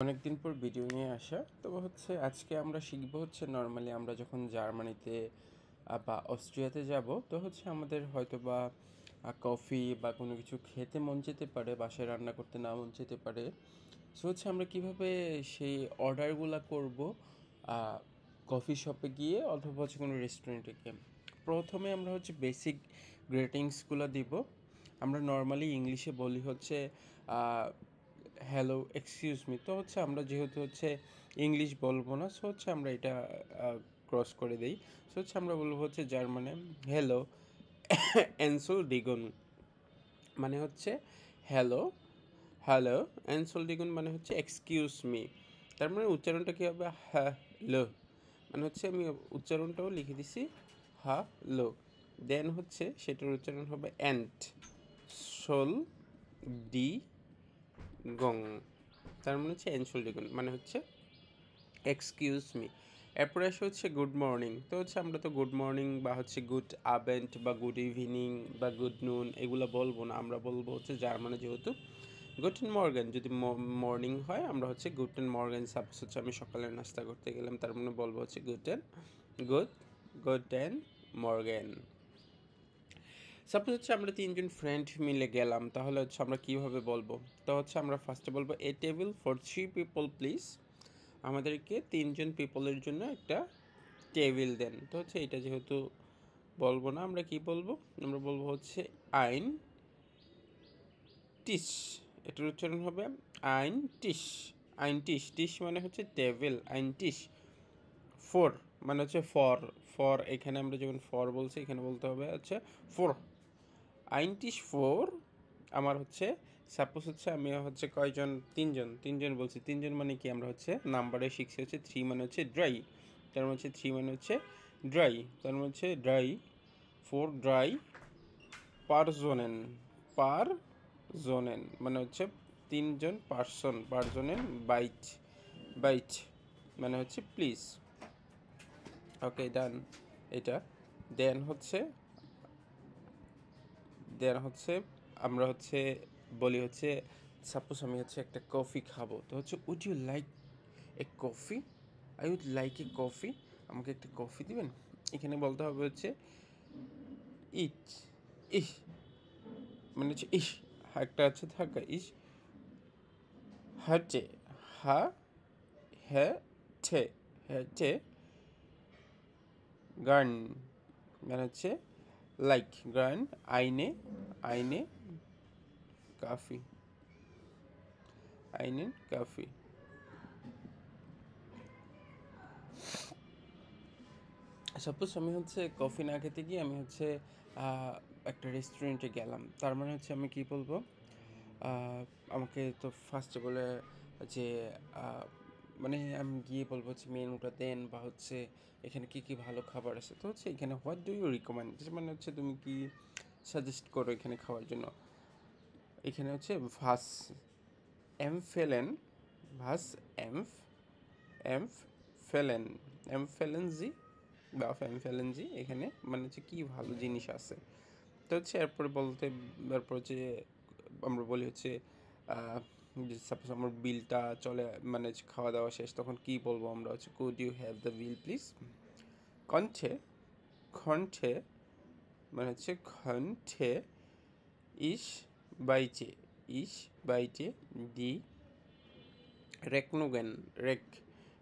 অনেকদিন পর ভিডিও নিয়ে আসা। তবে আজকে আমরা শিখব নর্মালি আমরা যখন জার্মানিতে বা অস্ট্রিয়াতে যাব, তো আমাদের হয়তো বা কফি বা কোনো কিছু খেতে মন যেতে পারে, বাসায় রান্না করতে না মন যেতে পারে। সো আমরা কিভাবে সেই অর্ডারগুলো করব কফি শপে গিয়ে অথবা কোনো রেস্টুরেন্টে গিয়ে। প্রথমে আমরা বেসিক গ্রিটিংসগুলো দিব। আমরা নর্মালি ইংলিশে বলি হ্যালো এক্সকিউজ মি। তো আমরা যেহেতু ইংলিশ বলবো না, সো আমরা এটা ক্রস করে দিই। সো আমরা বলবো জার্মানে হ্যালো এনসোল ডিগুন, মানে হ্যালো হ্যালো এনসোল ডিগুন, মানে এক্সকিউজ মি। তার মানে উচ্চারণটা কী হবে? হ্যালো, মানে আমি উচ্চারণটাও লিখে দিছি হ্যালো। দেন সেটার উচ্চারণ হবে অ্যান্ট সোল ডি গং, তার মানে এনশোল্ডিগুন, মানে এক্সকিউজ মি। এরপরে আসে গুড মর্নিং। তো আমরা তো গুড মর্নিং বা গুড আবেন্ট বা গুড ইভিনিং বা গুড নুন এগুলো বলবো না। আমরা বলবো জার্মানে যেহেতু গুটেন মর্গেন, যদি মর্নিং হয় আমরা গুটেন মর্গেন। সাপোজ আমি সকালের নাস্তা করতে গেলাম, তার মানে বলবো গুটেন মর্গেন। সাপোজ আমরা তিনজন ফ্রেন্ড মিলে গেলাম, তাহলে আমরা কীভাবে বলবো? তো আমরা ফার্স্টে বলবো এ টেবিল ফর 3 পিপল প্লিজ। আমাদেরকে 3জন পিপলের জন্য একটা টেবিল দেন। তো এটা যেহেতু বলবো না, আমরা কি বলবো? আমরা বলবো আইন টিশ। এটার উচ্চারণ হবে আইন টিশ। আইন টিশ, টিশ মানে টেবিল। আইন টিশ ফোর, মানে ফর। ফর এখানে আমরা যখন ফর বলছি, এখানে বলতে হবে ফোর। আইনটিশ ফোর। আমার সাপোজ আমি কয়জন? তিনজন বলছি। তিনজন মানে কি? আমরা নাম্বারে শিখছি 3 মানে ড্রাই। তার মানে 3 মানে ড্রাই। তার মানে ড্রাই ফোর ড্রাই পার জোনেন। পার জোনেন মানে 3জন পার্সন। পার জোনেন বাইট। বাইট মানে প্লিজ। ওকে ডান এটা। দেন দেন আমরা বলি সাপোজ আমি একটা কফি খাবো, তো would you like a coffee? I would like a coffee. আমাকে একটা কফি দিবেন? এখানে বলতে হবে ইট ইস, মানে ইস। একটা থাকা ইস হাটে। হা হ্যাঁ ঠে হ্যাটে গান, মানে লাইক গান। আইনে আইনে কাফি। আইনেন কাফি। সাপোজ আমি কফি না খেতে গিয়ে আমি একটা রেস্টুরেন্টে গেলাম, তার মানে আমি কি বলবো? আমাকে তো ফার্স্টে বলে যে মানে আমি গিয়ে বলবো মেনুটা দেন, বা এখানে কি কি ভালো খাবার আছে। তো এখানে হোয়াট ডু ইউ রিকমেন্ড, মানে তুমি কি সাজেস্ট করো এখানে খাওয়ার জন্য। এখানে ভাস এম ফেলেন, ভাস এমফ এমফ ফেলেন, এম ফেলেন জি বা এম ফেলেন জি, এখানে মানে কী ভালো জিনিস আছে। তো এরপরে বলতে, এরপর আমরা বলি সাপোজ আমার বিলটা চলে, মানে খাওয়া দাওয়া শেষ, তখন কি বলবো আমরা? Could you have the bill please? কণ্ঠে কণ্ঠে মানে কণ্ঠে ইস বাইচে। ইস বাইচে ডি রেকনুগেন। রেক,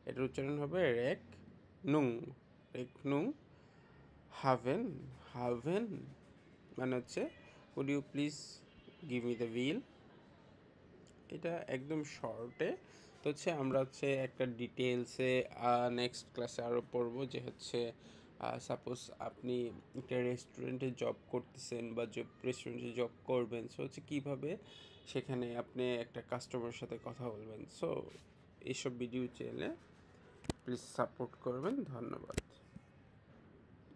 এটার উচ্চারণ হবে রেক নুং। রেক নুং হাভেন। হাভেন মানে could you please give me the bill. এটা একদম শর্টে। তো আমরা একটা ডিটেলসে নেক্সট ক্লাসে আরও পড়বো, যে সাপোজ আপনি একটা রেস্টুরেন্টে জব করতেছেন বা রেস্টুরেন্টে জব করবেন, সো কীভাবে সেখানে আপনি একটা কাস্টমারের সাথে কথা বলবেন। সো এইসব ভিডিও চ্যানেলে প্লিজ সাপোর্ট করবেন। ধন্যবাদ।